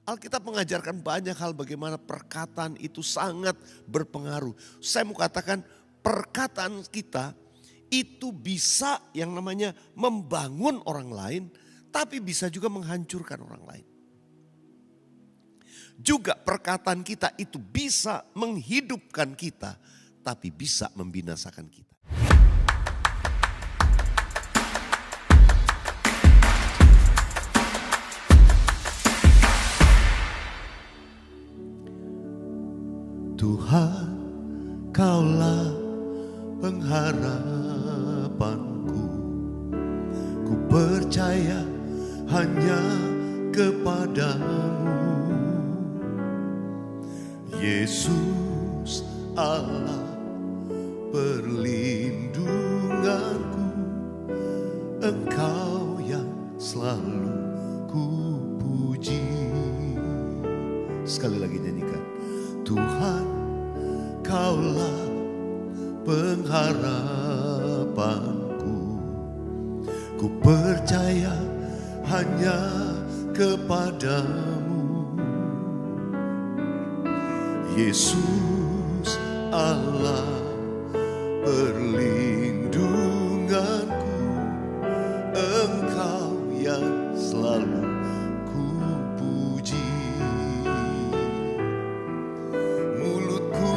Alkitab mengajarkan banyak hal bagaimana perkataan itu sangat berpengaruh. Saya mau katakan perkataan kita itu bisa yang namanya membangun orang lain, tapi bisa juga menghancurkan orang lain. Juga perkataan kita itu bisa menghidupkan kita, tapi bisa membinasakan kita. Tuhan, Kaulah pengharapanku. Ku percaya hanya kepadamu. Yesus Allah perlindunganku, Engkau yang selalu ku puji. Sekali lagi nyanyikan. Tuhan, Kaulah pengharapanku. Ku percaya hanya kepadamu. Yesus Allah perlindunganku, Engkau yang selalu ku puji. Mulutku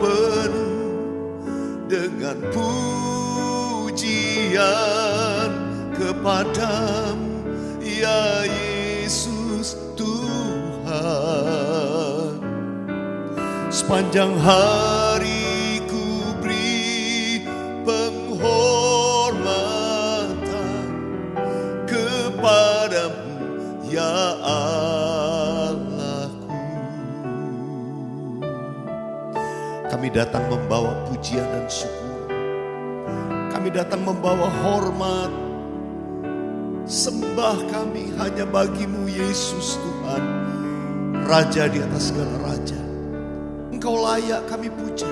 penuh dengan pujian kepadamu, ya Yesus Tuhan. Sepanjang hari ku beri penghormatan kepadamu, ya Allahku. Kami datang membawa pujian dan syukur. Kami datang membawa hormat. Sembah kami hanya bagimu, Yesus Tuhan, Raja di atas segala raja. Engkau layak kami puja,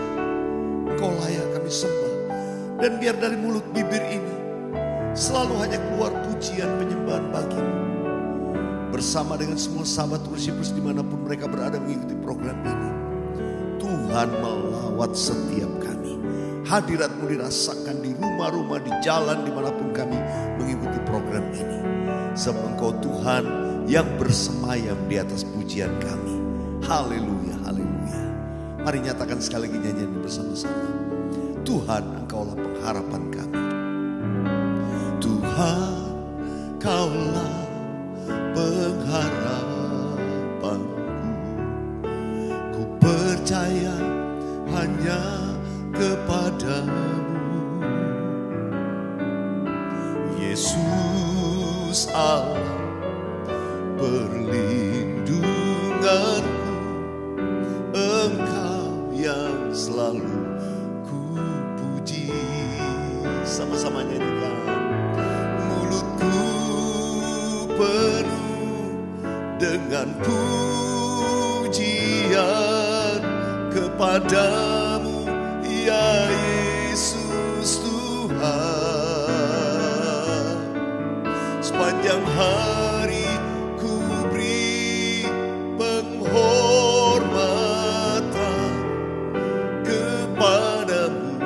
Engkau layak kami sembah. Dan biar dari mulut bibir ini selalu hanya keluar pujian penyembahan bagimu. Bersama dengan semua sahabat worshipers dimanapun mereka berada mengikuti program ini. Tuhan melawat setiap kami. Hadirat-Mu dirasakan di rumah-rumah, di jalan dimanapun kami mengikuti program ini. Sebab Engkau Tuhan yang bersemayam di atas pujian kami. Haleluya, haleluya. Mari nyatakan sekali lagi nyanyian bersama-sama. Tuhan, Engkaulah pengharapan kami. Tuhan, Kaulah pengharapanku. Ku percaya hanya kepadamu. Yesus Allah perlindunganku, Engkau yang selalu ku puji. Sama-sama nyanyikan. Mulutku penuh dengan pujian kepadamu, ya Yesus Tuhan. Sepanjang hari ku beri penghormatan kepadamu,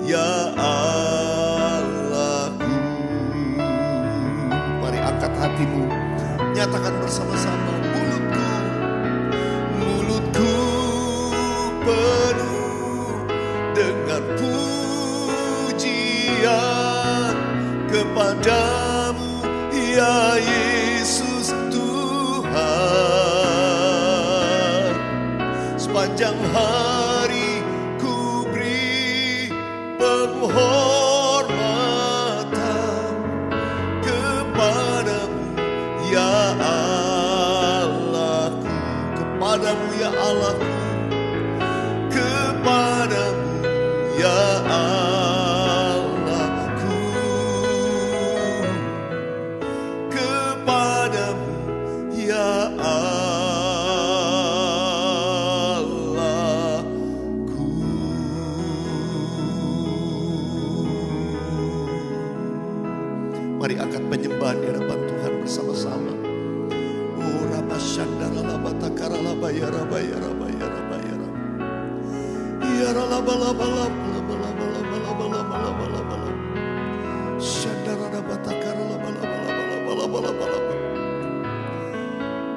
ya Allahku. Mari angkat hatimu, nyatakan bersama-sama. Mulutku penuh dengan pujian kepadamu, ya Yesus Tuhan. Sepanjang hari ku beri penghormatan kepadamu, ya Allahku. Kepadamu, ya Allahku. Kepadamu, ya Allahku. Kepadamu, ya Allahku. Mari angkat penyembahan di hadapan Tuhan bersama-sama. Oh, Rabasya takaralaba ya raba ya raba ya raba ya raba. Ya raba laba laba laba laba laba laba laba laba laba laba. Shandara raba takaralaba laba laba laba laba laba laba.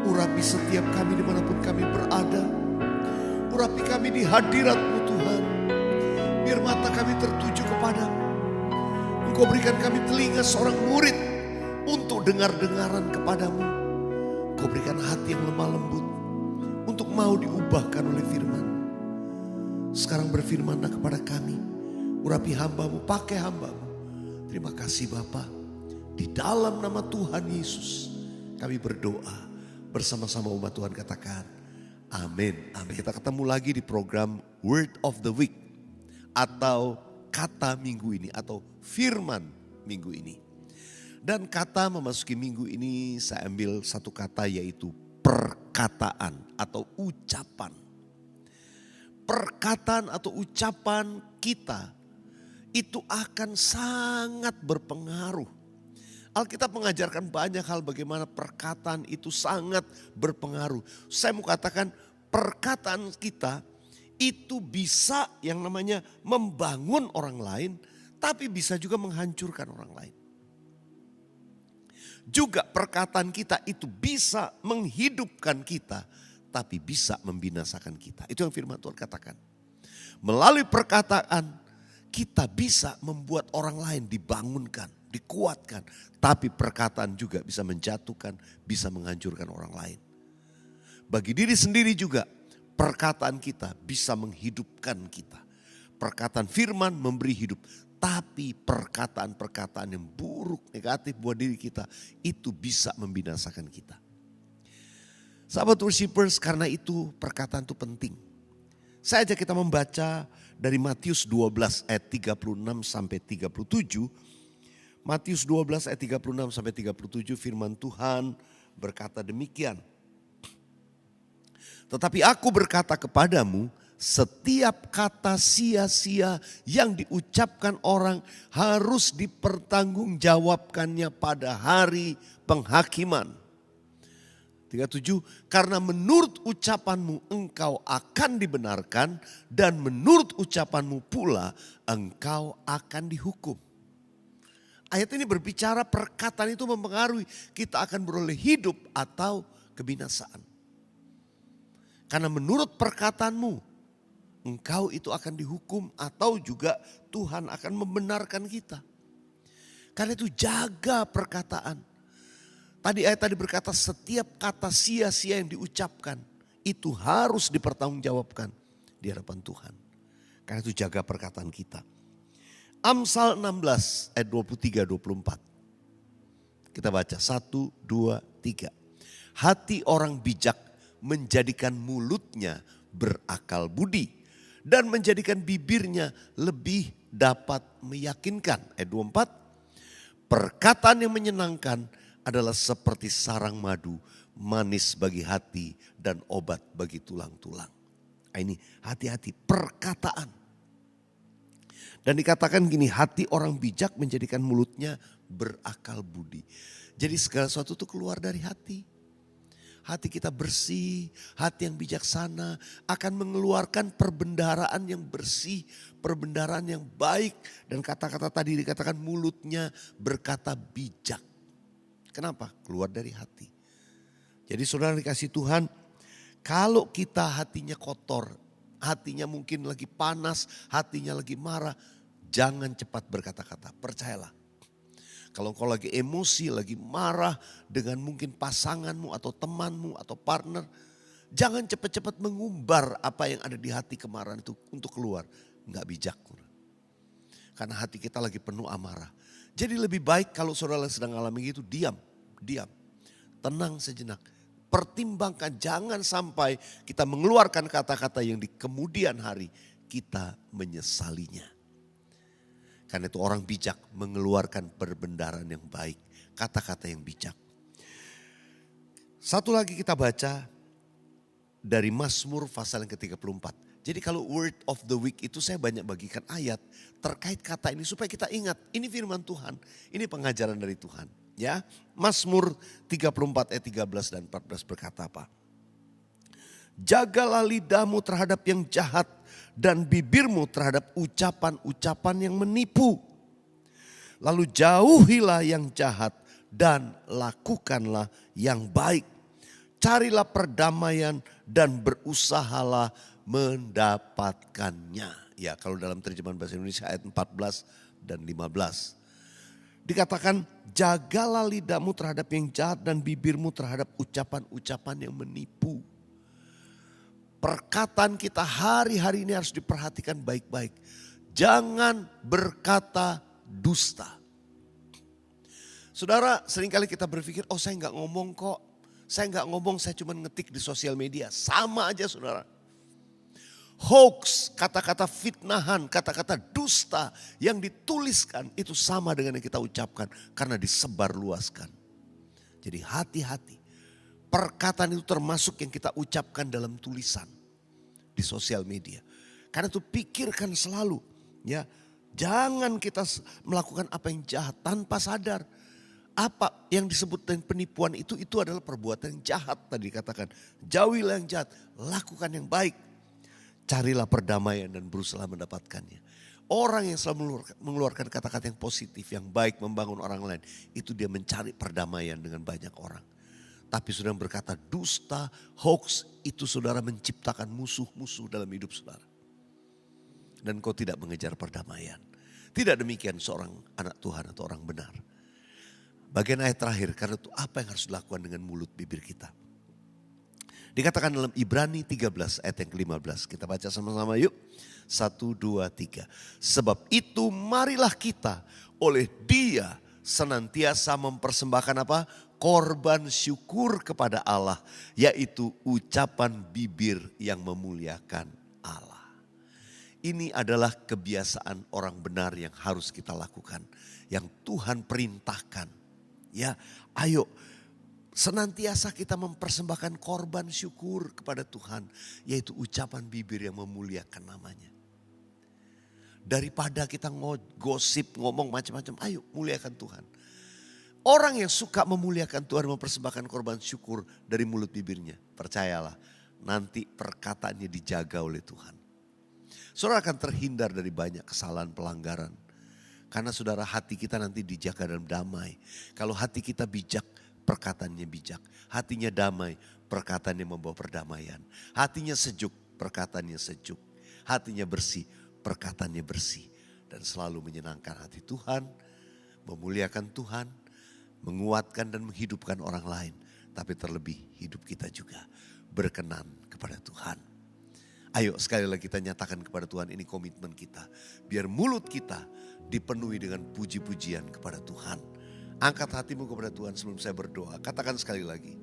Urapi setiap kami dimanapun kami berada. Urapi kami di hadirat-Mu Tuhan. Biar mata kami tertuju kepadamu. Engkau berikan kami telinga seorang murid untuk dengar-dengaran kepadamu. Engkau berikan hati yang lemah lembut untuk mau diubahkan oleh firman. Sekarang berfirmanlah kepada kami. Urapi hamba-Mu, pakai hamba-Mu. Terima kasih Bapa. Di dalam nama Tuhan Yesus kami berdoa. Bersama-sama umat Tuhan katakan amin. Amin. Kita ketemu lagi di program Word of the Week. Atau kata minggu ini atau firman minggu ini. Dan kata memasuki minggu ini saya ambil satu kata yaitu perkataan atau ucapan. Perkataan atau ucapan kita itu akan sangat berpengaruh. Alkitab mengajarkan banyak hal bagaimana perkataan itu sangat berpengaruh. Saya mau katakan perkataan kita itu bisa yang namanya membangun orang lain, tapi bisa juga menghancurkan orang lain. Juga perkataan kita itu bisa menghidupkan kita, tapi bisa membinasakan kita. Itu yang firman Tuhan katakan. Melalui perkataan kita bisa membuat orang lain dibangunkan, dikuatkan. Tapi perkataan juga bisa menjatuhkan, bisa menghancurkan orang lain. Bagi diri sendiri juga. Perkataan kita bisa menghidupkan kita. Perkataan firman memberi hidup. Tapi perkataan-perkataan yang buruk, negatif buat diri kita. Itu bisa membinasakan kita. Sahabat worshipers, karena itu perkataan itu penting. Saya ajak kita membaca dari Matius 12 ayat 36 sampai 37. Matius 12 ayat 36 sampai 37 firman Tuhan berkata demikian. Tetapi aku berkata kepadamu, setiap kata sia-sia yang diucapkan orang harus dipertanggungjawabkannya pada hari penghakiman. 37, karena menurut ucapanmu engkau akan dibenarkan dan menurut ucapanmu pula engkau akan dihukum. Ayat ini berbicara perkataan itu mempengaruhi kita akan beroleh hidup atau kebinasaan. Karena menurut perkataanmu, engkau itu akan dihukum atau juga Tuhan akan membenarkan kita. Karena itu jaga perkataan. Ayat tadi berkata setiap kata sia-sia yang diucapkan itu harus dipertanggungjawabkan di hadapan Tuhan. Karena itu jaga perkataan kita. Amsal 16 ayat 23-24. Kita baca 1, 2, 3. Hati orang bijak menjadikan mulutnya berakal budi dan menjadikan bibirnya lebih dapat meyakinkan. Ayat 24, perkataan yang menyenangkan adalah seperti sarang madu, manis bagi hati dan obat bagi tulang-tulang. Ini hati-hati perkataan. Dan dikatakan gini, hati orang bijak menjadikan mulutnya berakal budi. Jadi segala sesuatu itu keluar dari hati. Hati kita bersih, hati yang bijaksana akan mengeluarkan perbendaharaan yang bersih, perbendaharaan yang baik. Dan kata-kata tadi dikatakan mulutnya berkata bijak. Kenapa? Keluar dari hati. Jadi saudara dikasih Tuhan, kalau kita hatinya kotor, hatinya mungkin lagi panas, hatinya lagi marah, jangan cepat berkata-kata, percayalah. Kalau engkau lagi emosi, lagi marah dengan mungkin pasanganmu atau temanmu atau partner. Jangan cepat-cepat mengumbar apa yang ada di hati kemarahan itu untuk keluar. Enggak bijak. Karena hati kita lagi penuh amarah. Jadi lebih baik kalau saudara sedang alami itu diam. Tenang sejenak. Pertimbangkan jangan sampai kita mengeluarkan kata-kata yang di kemudian hari kita menyesalinya. Karena itu orang bijak mengeluarkan perbendaharaan yang baik. Kata-kata yang bijak. Satu lagi kita baca dari Mazmur pasal yang ke-34. Jadi kalau word of the week itu saya banyak bagikan ayat terkait kata ini. Supaya kita ingat ini firman Tuhan. Ini pengajaran dari Tuhan. Ya, Mazmur 34 ayat 13 dan 14 berkata apa? Jagalah lidahmu terhadap yang jahat dan bibirmu terhadap ucapan-ucapan yang menipu. Lalu jauhilah yang jahat dan lakukanlah yang baik. Carilah perdamaian dan berusahalah mendapatkannya. Ya, kalau dalam terjemahan bahasa Indonesia ayat 14 dan 15. Dikatakan jagalah lidahmu terhadap yang jahat dan bibirmu terhadap ucapan-ucapan yang menipu. Perkataan kita hari-hari ini harus diperhatikan baik-baik. Jangan berkata dusta. Saudara, seringkali kita berpikir, oh saya nggak ngomong kok. Saya nggak ngomong, saya cuma ngetik di sosial media. Sama aja saudara. Hoax, kata-kata fitnahan, kata-kata dusta yang dituliskan itu sama dengan yang kita ucapkan karena disebarluaskan. Jadi hati-hati. Perkataan itu termasuk yang kita ucapkan dalam tulisan di sosial media. Karena itu pikirkan selalu, ya, jangan kita melakukan apa yang jahat tanpa sadar. Apa yang disebut dengan penipuan itu adalah perbuatan yang jahat tadi dikatakan. Jauhilah yang jahat, lakukan yang baik. Carilah perdamaian dan berusaha mendapatkannya. Orang yang selalu mengeluarkan kata-kata yang positif, yang baik, membangun orang lain, itu dia mencari perdamaian dengan banyak orang. Tapi saudara berkata dusta, hoax, itu saudara menciptakan musuh-musuh dalam hidup saudara. Dan kau tidak mengejar perdamaian. Tidak demikian seorang anak Tuhan atau orang benar. Bagian ayat terakhir, karena itu apa yang harus dilakukan dengan mulut bibir kita. Dikatakan dalam Ibrani 13 ayat yang ke-15. Kita baca sama-sama yuk. 1, 2, 3. Sebab itu marilah kita oleh Dia senantiasa mempersembahkan apa? Korban syukur kepada Allah, yaitu ucapan bibir yang memuliakan Allah. Ini adalah kebiasaan orang benar yang harus kita lakukan, yang Tuhan perintahkan. Ya, ayo senantiasa kita mempersembahkan korban syukur kepada Tuhan, yaitu ucapan bibir yang memuliakan namanya. Daripada kita gosip, ngomong macam-macam, ayo muliakan Tuhan. Orang yang suka memuliakan Tuhan, mempersembahkan korban syukur dari mulut bibirnya, percayalah nanti perkataannya dijaga oleh Tuhan. Saudara akan terhindar dari banyak kesalahan pelanggaran. Karena saudara hati kita nanti dijaga dalam damai. Kalau hati kita bijak, perkataannya bijak. Hatinya damai, perkataannya membawa perdamaian. Hatinya sejuk, perkataannya sejuk. Hatinya bersih, perkataannya bersih. Dan selalu menyenangkan hati Tuhan, memuliakan Tuhan, menguatkan dan menghidupkan orang lain. Tapi terlebih hidup kita juga berkenan kepada Tuhan. Ayo sekali lagi kita nyatakan kepada Tuhan, ini komitmen kita. Biar mulut kita dipenuhi dengan puji-pujian kepada Tuhan. Angkat hatimu kepada Tuhan sebelum saya berdoa. Katakan sekali lagi.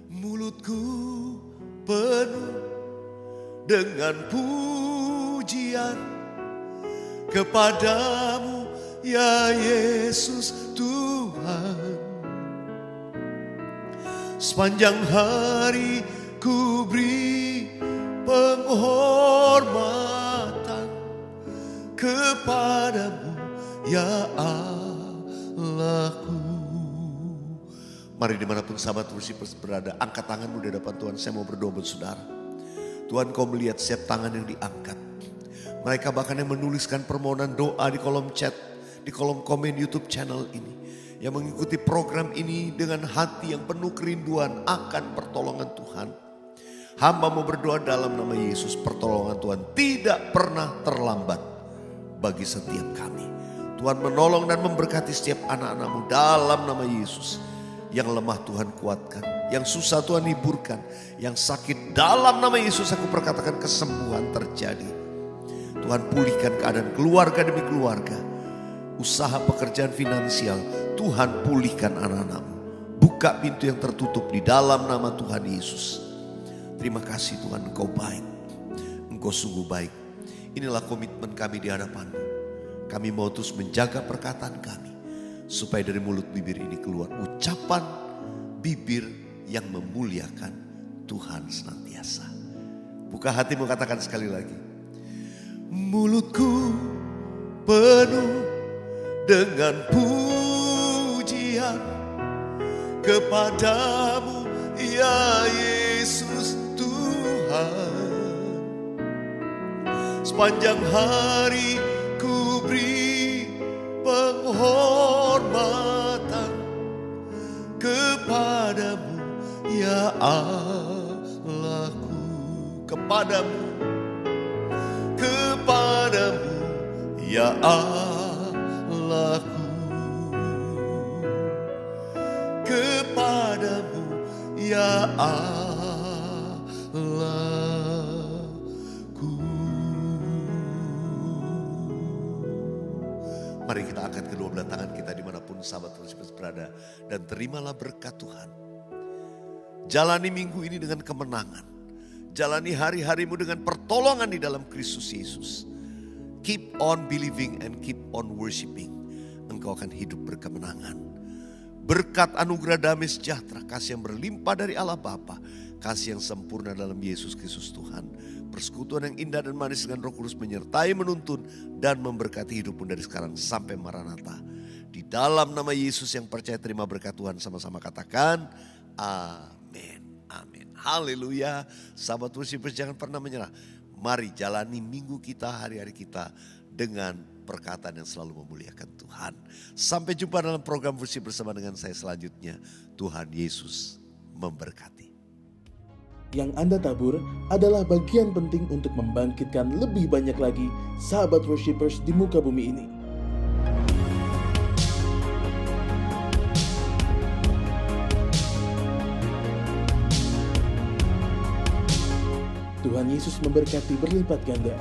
Mulutku penuh dengan pujian kepadamu ya Yesus Tuhan. Sepanjang hari ku beri penghormatan kepadamu ya Allahku. Mari dimanapun sahabat Worshipers berada, angkat tanganmu di hadapan Tuhan. Saya mau berdoa buat saudara. Tuhan, kau melihat setiap tangan yang diangkat. Mereka bahkan yang menuliskan permohonan doa di kolom chat, di kolom komen YouTube channel ini. Yang mengikuti program ini dengan hati yang penuh kerinduan akan pertolongan Tuhan. Hamba mau berdoa dalam nama Yesus, pertolongan Tuhan tidak pernah terlambat bagi setiap kami. Tuhan menolong dan memberkati setiap anak-anak-Mu dalam nama Yesus. Yang lemah Tuhan kuatkan, yang susah Tuhan hiburkan, yang sakit dalam nama Yesus aku perkatakan kesembuhan terjadi. Tuhan pulihkan keadaan keluarga demi keluarga. Usaha pekerjaan finansial, Tuhan pulihkan anak-anak-Mu. Buka pintu yang tertutup di dalam nama Tuhan Yesus. Terima kasih Tuhan, Engkau baik. Engkau sungguh baik. Inilah komitmen kami di hadapan-Mu. Kami mau terus menjaga perkataan kami. Supaya dari mulut bibir ini keluar ucapan bibir yang memuliakan Tuhan senantiasa. Buka hatimu, katakan sekali lagi. Mulutku penuh dengan pujian kepadamu ya Yesus Tuhan. sepanjang hari ku beri penghormatan kepadamu ya Allahku, kepadamu ya Allahku, kepadamu ya Allahku. Mari kita angkat kedua belah tangan kita dimanapun sahabat Worshipers berada. Dan terimalah berkat Tuhan. Jalani minggu ini dengan kemenangan. Jalani hari-harimu dengan pertolongan di dalam Kristus Yesus. Keep on believing and keep on worshiping. Engkau akan hidup berkemenangan. Berkat anugerah damai sejahtera, kasih yang berlimpah dari Allah Bapa, kasih yang sempurna dalam Yesus Kristus Tuhan, persekutuan yang indah dan manis dengan Roh Kudus menyertai, menuntun dan memberkati hidupmu dari sekarang sampai Maranatha. Di dalam nama Yesus yang percaya terima berkat Tuhan, sama-sama katakan amin. Amin. Haleluya. Sahabat Worshipers, jangan pernah menyerah. Mari jalani minggu kita, hari-hari kita dengan perkataan yang selalu memuliakan Tuhan. Sampai jumpa dalam program Worship bersama dengan saya selanjutnya. Tuhan Yesus memberkati. Yang Anda tabur adalah bagian penting untuk membangkitkan lebih banyak lagi sahabat Worshipers di muka bumi ini. Tuhan Yesus memberkati berlipat ganda.